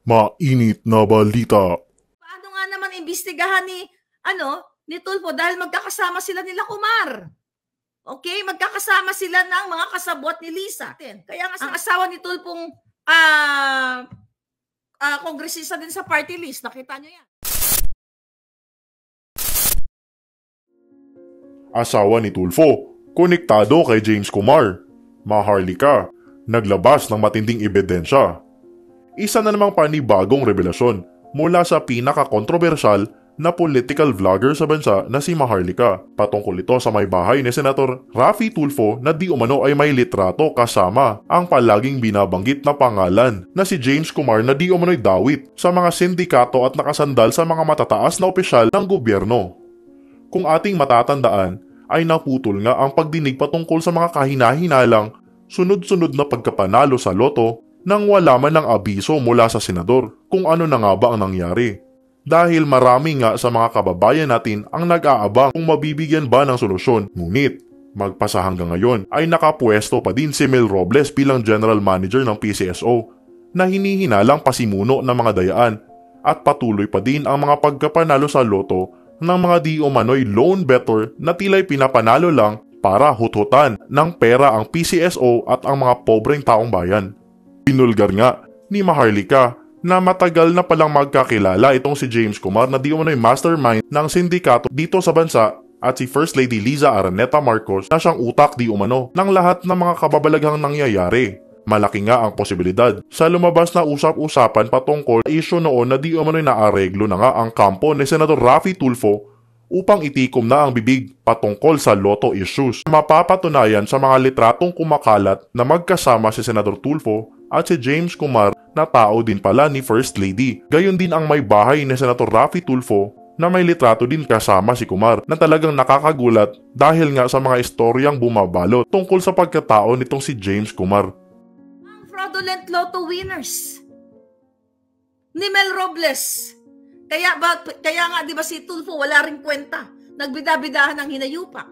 Mainit na balita. Paano nga naman imbestigahan ni Tulfo dahil magkakasama sila nila Kumar. Okay? Magkakasama sila ng mga kasabwat ni Lisa. Kaya nga ang asawa ni Tulfong kongresista din sa party list. Nakita nyo yan. Asawa ni Tulfo, konektado kay James Kumar. Maharlika, naglabas ng matinding ebidensya. Isa na namang panibagong revelasyon mula sa pinaka-kontrobersyal na political vlogger sa bansa na si Maharlika. Patungkol ito sa may bahay ni Senator Raffy Tulfo na di umano ay may litrato kasama ang palaging binabanggit na pangalan na si James Kumar na di umano'y dawit sa mga sindikato at nakasandal sa mga matataas na opisyal ng gobyerno. Kung ating matatandaan, ay naputol nga ang pagdinig patungkol sa mga kahinahinalang sunod-sunod na pagkapanalo sa loto nang wala man ng abiso mula sa senador kung ano na nga ba ang nangyari. Dahil marami nga sa mga kababayan natin ang nag-aabang kung mabibigyan ba ng solusyon. Ngunit, magpasa hanggang ngayon ay nakapwesto pa din si Mel Robles bilang General Manager ng PCSO na hinihinalang pasimuno ng mga dayaan at patuloy pa din ang mga pagkapanalo sa loto ng mga di umano'y lone bettor na tila'y pinapanalo lang para huthutan ng pera ang PCSO at ang mga pobreng taong bayan. Pinulgar nga ni Maharlika na matagal na palang magkakilala itong si James Kumar na di umano'y mastermind ng sindikato dito sa bansa at si First Lady Liza Araneta Marcos na siyang utak di umano ng lahat ng mga kababalaghang nangyayari. Malaki nga ang posibilidad sa lumabas na usap-usapan patungkol sa isyu noon na di umano'y naareglo na nga ang kampo ni Senator Raffy Tulfo upang itikom na ang bibig patungkol sa loto issues. Mapapatunayan sa mga litratong kumakalat na magkasama si Senator Tulfo at si James Kumar na tao din pala ni First Lady. Gayon din ang may bahay ni Senator Raffy Tulfo na may litrato din kasama si Kumar na talagang nakakagulat dahil nga sa mga istoryang bumabalot tungkol sa pagkatao nitong si James Kumar. Ang fraudulent lotto winners ni Mel Robles. Kaya nga di ba si Tulfo wala ring kwenta. Nagbida-bidahan ng hinayupa.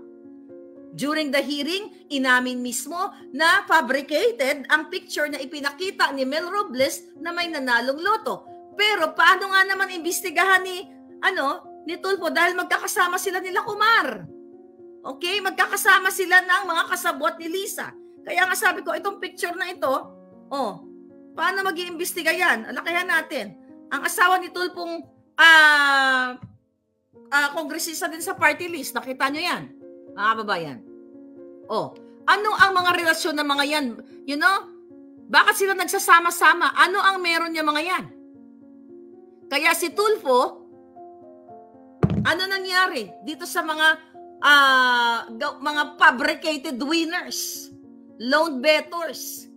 During the hearing, inamin mismo na fabricated ang picture na ipinakita ni Mel Robles na may nanalong loto. Pero paano nga naman imbestigahan ni Tulfo dahil magkakasama sila nila Kumar. Okay? Magkakasama sila ng mga kasabwat ni Lisa. Kaya nga sabi ko, itong picture na ito, paano mag-iimbestiga yan? Alakihan natin. Ang asawa ni Tulfong kongresista din sa party list. Nakita nyo yan? Mga kababayan. Ano ang mga relasyon ng mga yan? You know? Bakit sila nagsasama-sama? Ano ang meron niya mga yan? Kaya si Tulfo, ano nangyari dito sa mga fabricated winners, lone bettors?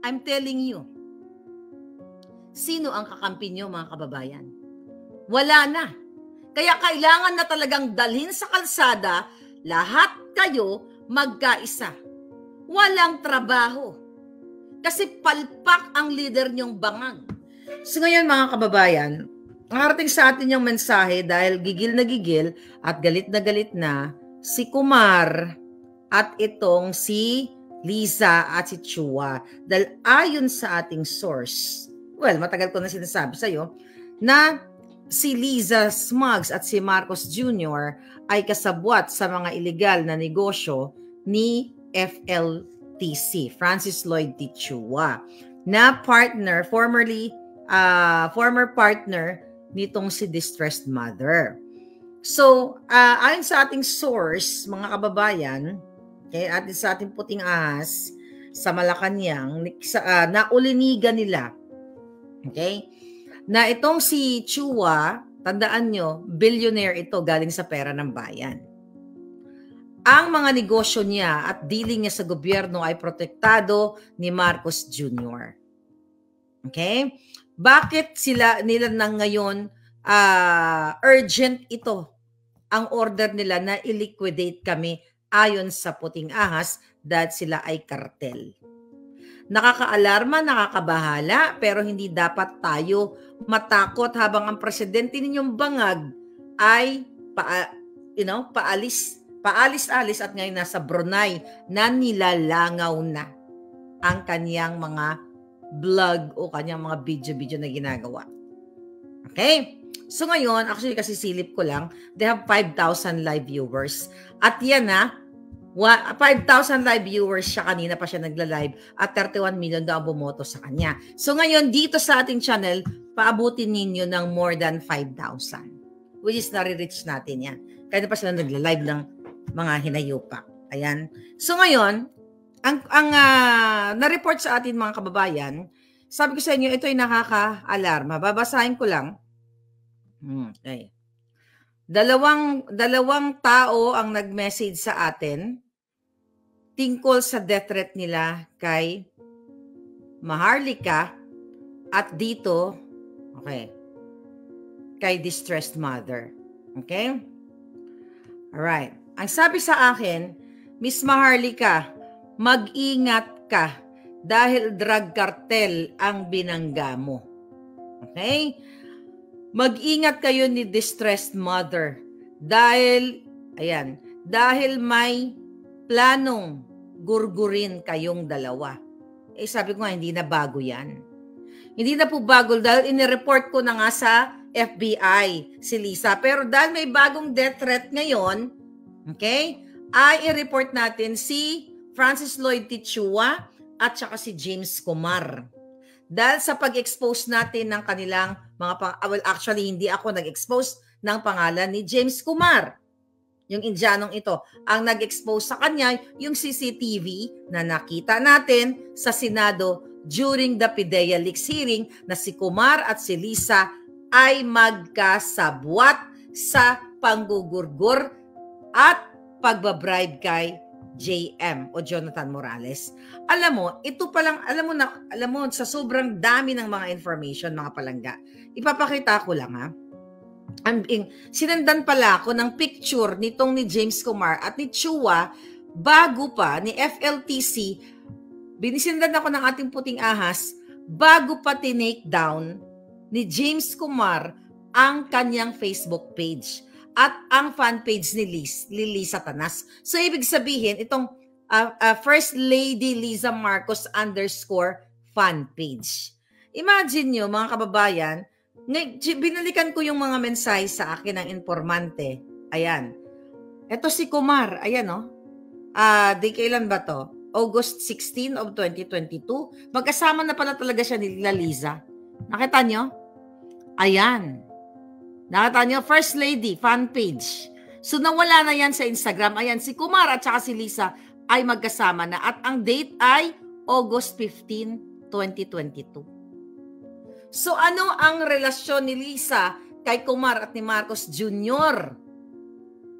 I'm telling you, sino ang kakampi niyo, mga kababayan? Wala na. Kaya kailangan na talagang dalhin sa kalsada lahat kayo magkaisa. Walang trabaho. Kasi palpak ang leader niyong bangang. So ngayon, mga kababayan, nakarating sa atin yung mensahe dahil gigil at galit na si Kumar at itong si Liza at si Chua. Dahil ayon sa ating source, matagal ko na sinasabi sa'yo, na si Liza Smugs at si Marcos Jr. ay kasabwat sa mga illegal na negosyo ni FLTC, Francis Lloyd T. Chua, na partner, former partner nitong si Distressed Mother. So, ayon sa ating source, mga kababayan, at sa ating puting ahas sa Malacanang, naulinigan nila, na itong si Chua, tandaan nyo, billionaire ito galing sa pera ng bayan. Ang mga negosyo niya at dealing niya sa gobyerno ay protektado ni Marcos Jr. Okay? Bakit nila nang ngayon urgent ito ang order nila na i-liquidate kami ayon sa puting ahas dahil sila ay kartel? Nakakaalarma, nakakabahala, pero hindi dapat tayo matakot habang ang presidente ninyong bangag ay paalis-alis at ngayon nasa Brunei na nilalangaw na ang kaniyang mga vlog o kanyang mga video-video na ginagawa. Okay? So ngayon, actually kasi silip ko lang, they have 5,000 live viewers. At yan 5,000 live viewers siya, kanina pa siya nagla-live at 31 million daw ang bumoto sa kanya. So ngayon, dito sa ating channel, paabutin ninyo ng more than 5,000. Which is nare-reach natin yan. Kaya pa sila nagla-live ng mga hinayupak. Ayan. So ngayon, ang na-report sa atin mga kababayan, sabi ko sa inyo, ito ay nakaka-alarma. Babasahin ko lang. Okay. Dalawang tao ang nag-message sa atin tungkol sa death threat nila kay Maharlika at dito, okay, kay distressed mother. Okay? Alright. Ang sabi sa akin, Miss Maharlika, mag-ingat ka dahil drug cartel ang binangga mo. Okay? Mag-ingat kayo ni distressed mother dahil may planong gurgurin kayong dalawa. Sabi ko nga, hindi na bago yan. Hindi na po bago dahil inireport ko na nga sa FBI si Lisa. Pero dahil may bagong death threat ngayon, okay, ay i-report natin si Francis Lloyd Tichua at saka si James Kumar. Dahil sa pag-expose natin ng kanilang actually hindi ako nag-expose ng pangalan ni James Kumar. Yung Indianong ito. Ang nag-expose sa kanya yung CCTV na nakita natin sa Senado during the PIDEA Leaks hearing na si Kumar at si Lisa ay magkasabwat sa panggugurgur at pagbabribe kay JM o Jonathan Morales. Alam mo, ito pa lang, alam mo, sa sobrang dami ng mga information, mga palangga, ipapakita ko lang sinandan pala ako ng picture nitong ni James Kumar at ni Chua bago pa ni FLTC, binisindan ako ng ating puting ahas, bago pa tinake down ni James Kumar ang kanyang Facebook page at ang fan page ni Lisa Tanas. So, ibig sabihin, itong First Lady Liza Marcos _ fan page. Imagine nyo, mga kababayan, binalikan ko yung mga mensahe sa akin ng informante. Ayan. Ito si Kumar. Ayan, di kailan ba to? August 16 of 2022. Magkasama na pala talaga siya ni Liza. Nakita nyo? Ayan. Nakita nyo, First Lady, fan page. So, nawala na yan sa Instagram. Ayan, si Kumar at saka si Lisa ay magkasama na. At ang date ay August 15, 2022. So, ano ang relasyon ni Lisa kay Kumar at ni Marcos Jr.?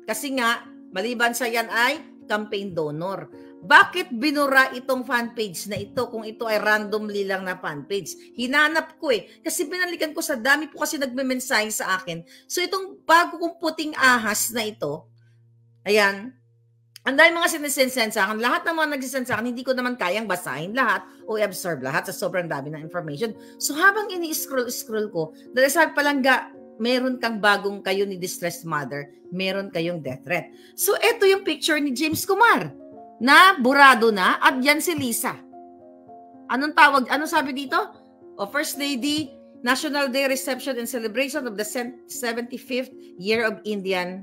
Kasi nga, maliban sa yan ay campaign donor. Bakit binura itong fanpage na ito kung ito ay randomly lang na fanpage? Hinanap ko kasi binalikan ko sa dami po kasi nagme-mensahe sa akin. So itong bago kong puting ahas na ito, ayan, ang dahil mga sinisend sa akin, lahat ng mga nagsisend sa akin, hindi ko naman kayang basahin lahat o i-absorb lahat sa sobrang dami ng information. So habang ini-scroll ko, dahil sabi palangga, meron kang bagong kayo ni distressed mother, meron kayong death threat. So ito yung picture ni James Kumar na burado na at yan si Lisa. Anong tawag? Anong sabi dito? First Lady, National Day Reception and Celebration of the 75th Year of Indian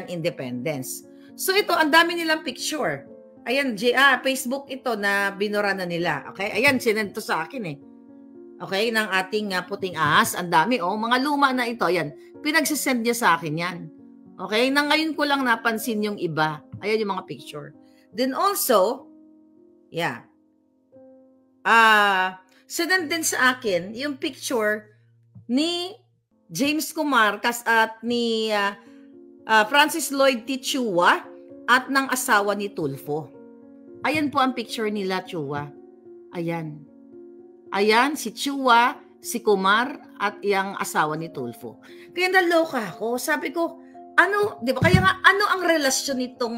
Independence. So ito, ang dami nilang picture. Ayan, Facebook ito na binura na nila. Okay? Ayan, sinend to sa akin Okay, ng ating puting ahas. Ang dami, mga luma na ito. Ayan, pinagsisend niya sa akin yan. Okay, na ngayon ko lang napansin yung iba. Ayan yung mga picture. Then also, sinend din sa akin yung picture ni James Kumar at ni Francis Lloyd Tichua at ng asawa ni Tulfo. Ayan po ang picture nila, Chua. Ayan. Ayan, si Chua, si Kumar, at yung asawa ni Tulfo. Kaya naloka ako. Sabi ko, di ba? Kaya nga, ano ang relasyon nitong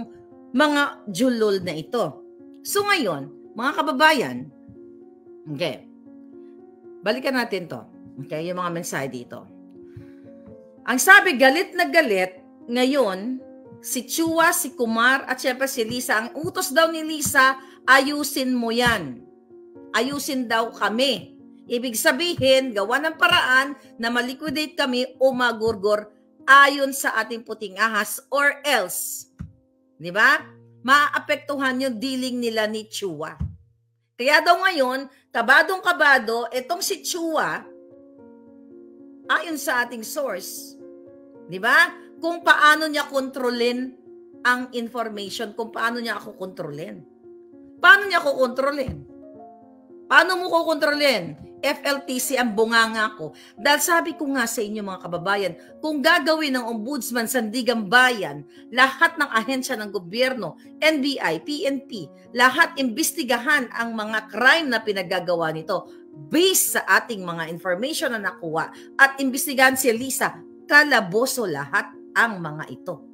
mga julol na ito? So ngayon, mga kababayan, okay, balikan natin to. Okay, yung mga mensahe dito. Ang sabi, galit na galit, ngayon, si Chua, si Kumar, at syempre si Lisa, ang utos daw ni Lisa, ayusin mo yan. ayusin daw kami. Ibig sabihin, gawa ng paraan na maliquidate kami o magurgor ayon sa ating puting ahas or else. Di ba? Maapektuhan yung dealing nila ni Chua. Kaya daw ngayon, kabadong-kabado, itong si Chua, ayon sa ating source, di ba? Kung paano niya kontrolin ang information, kung paano niya ako kontrolin. Paano niya ako kontrolin? Paano mo ko kontrolin? FLTC ang bunganga ko. Dahil sabi ko nga sa inyo mga kababayan, kung gagawin ng Ombudsman Sandigan Bayan, lahat ng ahensya ng gobyerno, NBI, PNP, lahat imbestigahan ang mga crime na pinagagawa nito based sa ating mga information na nakuha at imbestigahan si Lisa, kalaboso lahat ang mga ito.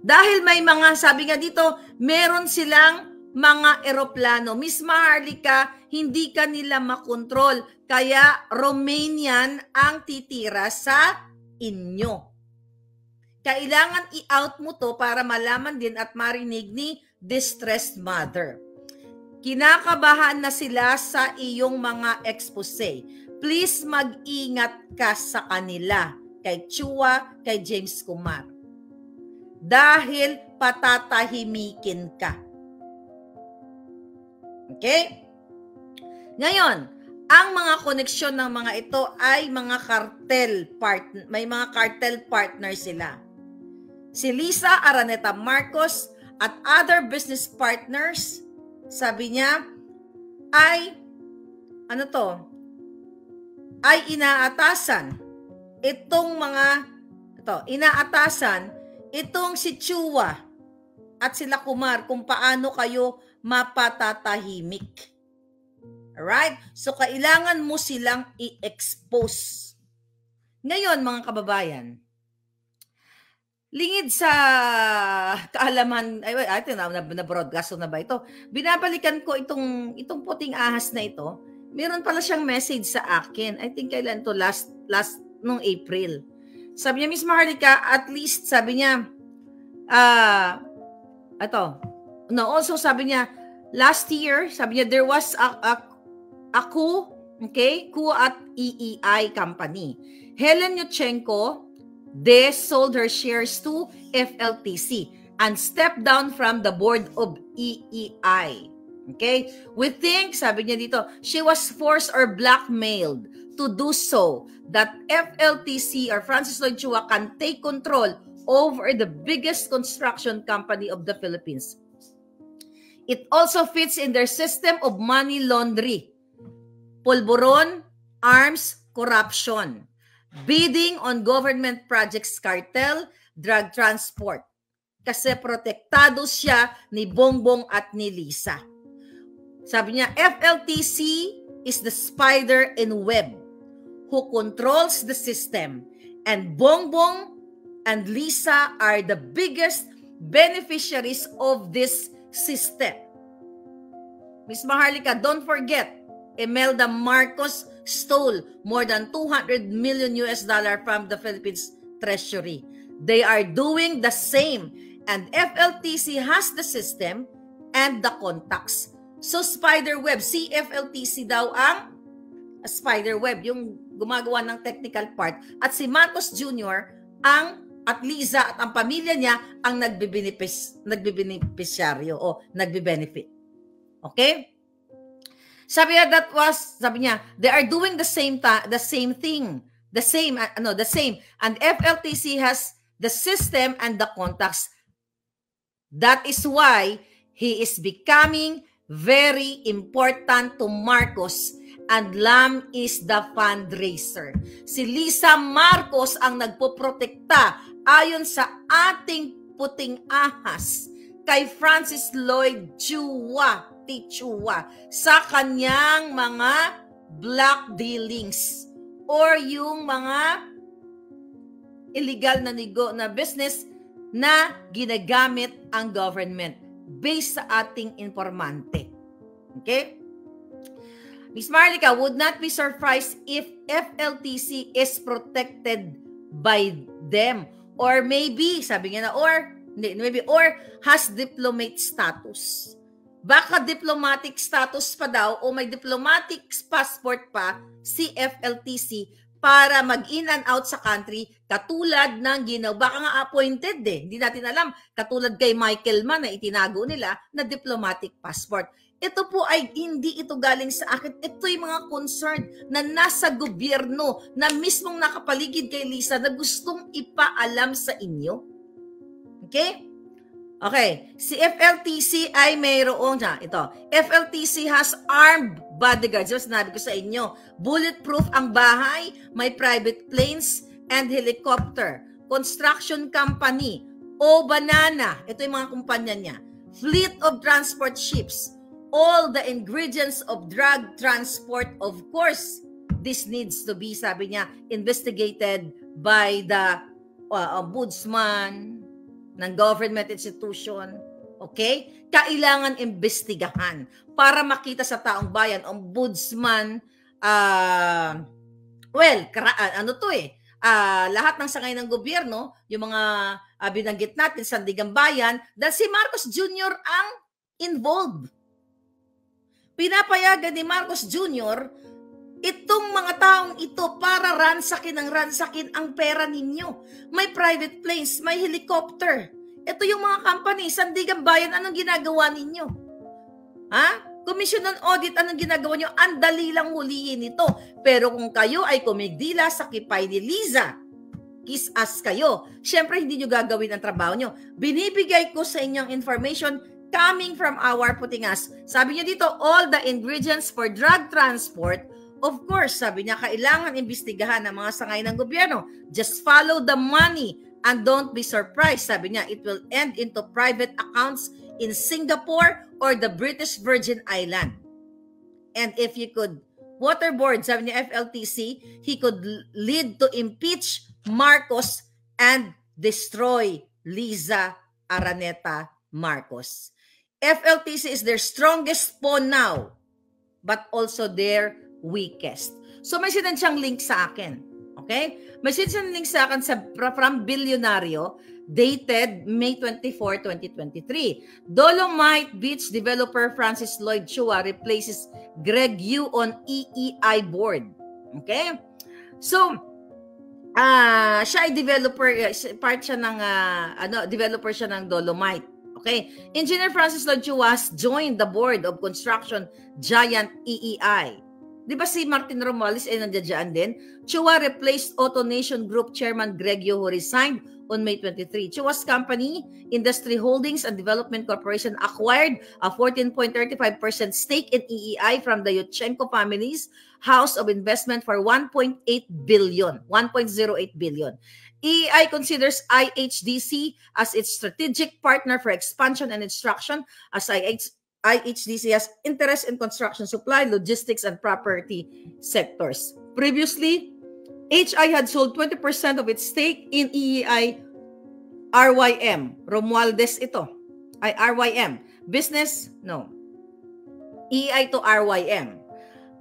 Dahil may mga, sabi nga dito, meron silang mga eroplano. Miss Maharlika, hindi ka nila makontrol. Kaya Romanian ang titira sa inyo. Kailangan i-out mo to para malaman din at marinig ni distressed mother. Kinakabahan na sila sa iyong mga expose. Please mag-ingat ka sa kanila. Kay Chua, kay James Kumar. Dahil patatahimikin ka. Okay? Ngayon, ang mga koneksyon ng mga ito ay mga may mga cartel partner sila. Si Lisa Araneta Marcos at other business partners, sabi niya, ay inaatasan itong si Chua at sila Kumar kung paano kayo mapatatahimik. Alright? So, kailangan mo silang i-expose. Ngayon, mga kababayan, lingid sa kaalaman, na-broadcast na ba ito? Binabalikan ko itong puting ahas na ito. Meron pala siyang message sa akin. I think kailan to last nung April. Sabi niya, Miss Maharlika, at least, sabi niya, also sabi niya, last year, sabi niya, there was a coup, okay? Coup at EEI company. Helen Yuchenko, they sold her shares to FLTC and stepped down from the board of EEI. Okay? We think, sabi niya dito, she was forced or blackmailed to do so that FLTC or Francis Lloyd Chua can take control over the biggest construction company of the Philippines. It also fits in their system of money laundering, pulburon, arms, corruption, bidding on government projects, cartel, drug transport. Kasi protektado siya ni Bongbong at ni Lisa. Sabi niya, FLTC is the spider in web who controls the system, and Bongbong and Lisa are the biggest beneficiaries of this system. Miss Maharlika, don't forget, Imelda Marcos stole more than $200 million from the Philippines Treasury. They are doing the same, and FLTC has the system and the contacts. So spiderweb, si FLTC daw ang spiderweb, yung gumagawa ng technical part, at si Marcos Jr. at Liza at ang pamilya niya ang nagbibeneficiaryo o nagbibenefit. Okay? Sabi niya, they are doing the same thing. The same. And FLTC has the system and the contacts. That is why he is becoming very important to Marcos, and Lam is the fundraiser. Si Lisa Marcos ang nagpoprotekta ayon sa ating puting ahas kay Francis Lloyd Chua, Tichua, sa kanyang mga black dealings or yung mga illegal na business na ginagamit ang government based sa ating informante. Okay? Ms. Maharlika, would not be surprised if FLTC is protected by them, or maybe, sabi niya na, or has diplomate status. baka diplomatic status pa daw o may diplomatic passport pa si FLTC para mag-in and out sa country katulad ng ginawa. Baka nga appointed hindi natin alam. Katulad kay Michael Mann na itinago nila na diplomatic passport. Ito po ay hindi ito galing sa akin. Ito yung mga concern na nasa gobyerno na mismong nakapaligid kay Lisa na gustong ipaalam sa inyo. Okay? Okay. Si FLTC ay mayroong ito. FLTC has armed bodyguards. So, sinabi ko sa inyo, bulletproof ang bahay, may private planes and helicopter, construction company, Banana. Ito yung mga kumpanya niya. Fleet of transport ships, all the ingredients of drug transport, of course, this needs to be, sabi niya, investigated by the ombudsman ng government institution. Okay? Kailangan imbestigahan para makita sa taong bayan, ombudsman, lahat ng sangay ng gobyerno, yung mga binanggit natin, Sandigan Bayan, dahil si Marcos Jr. ang involved. Pinapayagan ni Marcos Jr. itong mga taong ito para ransakin ang pera ninyo. May private planes, may helicopter. Ito yung mga company, Sandigan Bayan, anong ginagawa ninyo? Commission on Audit, anong ginagawa nyo? Ang dali lang huliin ito. Pero kung kayo ay kumigdila sa kipay ni Liza, kiss-ass kayo. Siyempre, hindi nyo gagawin ang trabaho nyo. Binibigay ko sa inyong information coming from our Putingas. Sabi niya dito, all the ingredients for drug transport, of course, sabi niya, kailangan imbestigahan ng mga sangay ng gobyerno. Just follow the money and don't be surprised. Sabi niya, it will end into private accounts in Singapore or the British Virgin Island. And if you could waterboard, sabi niya FLTC, he could lead to impeach Marcos and destroy Liza Araneta Marcos. FLTC is their strongest pawn now, but also their weakest. So may sinend siyang link sa akin. Okay? May sinend siyang link sa akin from Bilyonaryo, dated May 24, 2023. Dolomite Beach developer Francis Lloyd Chua replaces Greg Yu on EEI board. Okay? So, siya ay developer, part siya ng, developer siya ng Dolomite. Okay. Engineer Francis Lloyd Chua has joined the board of construction giant EEI. Di ba si Martin Romualdez ay nandiyan din? Chua replaced AutoNation Group Chairman Greg Yu, who resigned on May 23. Chua's company, Industry Holdings and Development Corporation, acquired a 14.35% stake in EEI from the Yutchenko family's House of Investment for 1.08 billion. EEI considers IHDC as its strategic partner for expansion and instruction, as IHDC has interest in construction supply, logistics, and property sectors. Previously, HI had sold 20% of its stake in EEI RYM. Romualdez ito. Ay, RYM. EEI to RYM.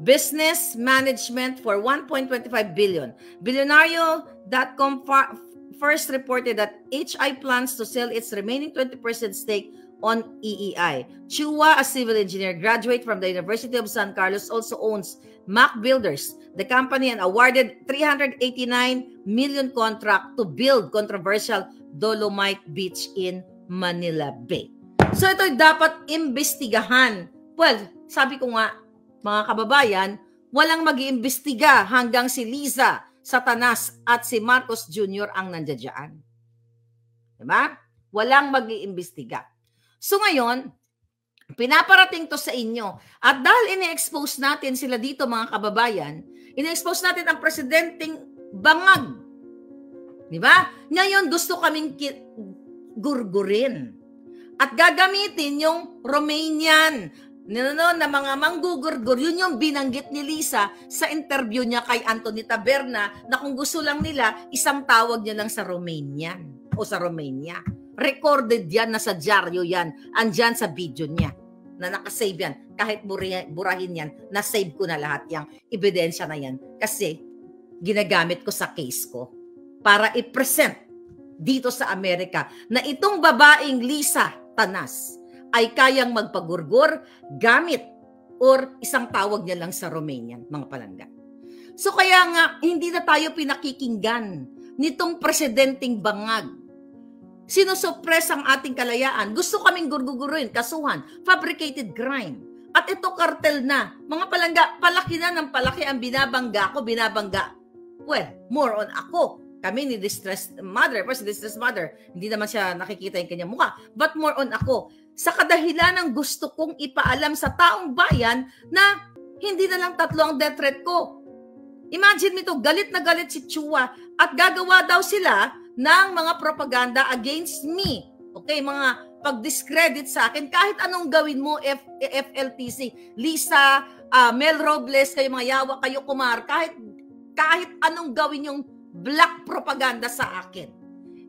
Business management for 1.25 billion. Billionario.com first reported that HI plans to sell its remaining 20% stake on EEI. Chua, a civil engineer, graduate from the University of San Carlos, also owns Mac Builders, the company, and awarded 389 million contract to build controversial Dolomite Beach in Manila Bay. So ito'y dapat imbestigahan. Well, sabi ko nga, mga kababayan, walang mag-iimbestiga hanggang si Liza, Satanas at si Marcos Jr. ang nandiyan. Diba? Walang mag-iimbestiga. So ngayon, pinaparating to sa inyo. At dahil ini-expose natin sila dito, mga kababayan, ini-expose natin ang presidenteng bangag. Diba? Ngayon, gusto kaming gurgurin. At gagamitin yung Romanian na mga manggugurgur. Yun yung binanggit ni Lisa sa interview niya kay Anthony Taberna na kung gusto lang nila, isang tawag niya lang sa Romanian o sa Romania. Recorded yan, nasa dyaryo yan. Andyan sa video niya na nakasave yan. Kahit burahin yan, nasave ko na lahat yung ebidensya na yan. Kasi ginagamit ko sa case ko para i-present dito sa Amerika na itong babaeng Lisa Tanas ay kayang magpagurgur gamit or isang tawag niya lang sa Romanian, mga palangga. So kaya nga, hindi na tayo pinakikinggan nitong presidenteng bangag. Sinusuppress ang ating kalayaan. Gusto kaming gurguguruin, kasuhan, fabricated crime. At ito kartel na. Mga palangga, palaki na ng palaki ang binabangga ko, binabangga. Well, more on ako. Kami ni Distressed Mother, first Distressed Mother, hindi naman siya nakikita yung kanyang mukha. But more on ako. Sa kadahilan ng gusto kong ipaalam sa taong bayan na hindi na lang 3 ang death threat ko. Imagine nito, galit na galit si Chua at gagawa daw sila ng mga propaganda against me. Okay, mga pag-discredit sa akin, kahit anong gawin mo, FLTC, Lisa, Mel Robles, kayo mga yawa, kayo Kumar, kahit anong gawin yung black propaganda sa akin,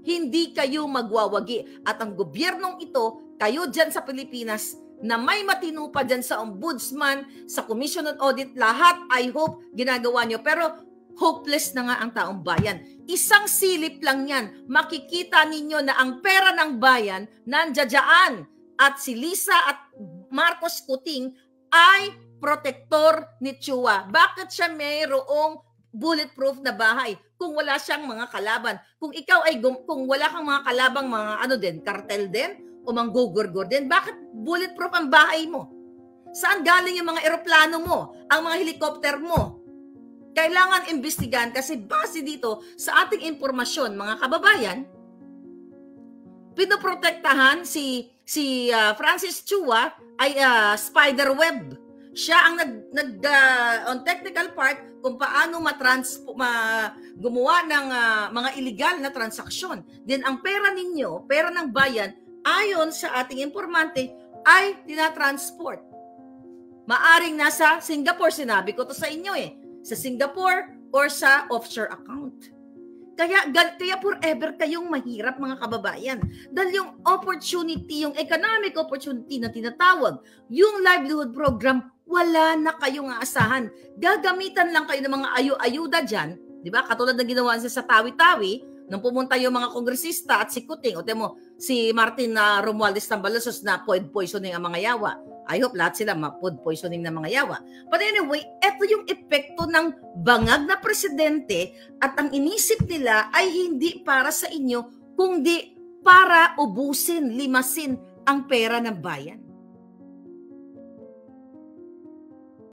hindi kayo magwawagi. At ang gobyernong ito, kayo dyan sa Pilipinas, na may matino pa dyan sa ombudsman, sa Commission on Audit, lahat, I hope, ginagawa nyo. Pero hopeless na nga ang taong bayan. Isang silip lang yan. Makikita ninyo na ang pera ng bayan nandiyan. At si Lisa at Marcos Kuting ay protektor ni Chua. Bakit siya mayroong bulletproof na bahay kung wala siyang mga kalaban? Kung ikaw ay kung wala kang mga kalabang mga kartel din o manggugurgur din, bakit bulletproof ang bahay mo? Saan galing yung mga eroplano mo? Ang mga helicopter mo? Kailangan imbestigahan kasi base dito sa ating impormasyon, mga kababayan, pinoprotektahan si Francis Chua ay spiderweb. Siya ang on technical part kung paano gumawa ng mga illegal na transaksyon. Then ang pera ninyo, pera ng bayan, ayon sa ating informante, ay tinatransport. Maaring nasa Singapore, sinabi ko to sa inyo sa Singapore or sa offshore account. Kaya forever kayong mahirap, mga kababayan. Dahil yung opportunity, yung economic opportunity na tinatawag, yung livelihood program, wala na kayong aasahan. Gagamitan lang kayo ng mga ayuda dyan, di ba? Katulad ng ginawa sa Tawi-Tawi, nung pumunta yung mga kongresista at si Kuting, si Martin Romualdez Tambalosos na food poisoning ang mga yawa. I hope lahat sila food poisoning ng mga yawa. But anyway, ito yung epekto ng bangag na presidente at ang inisip nila ay hindi para sa inyo, kundi para ubusin, limasin ang pera ng bayan.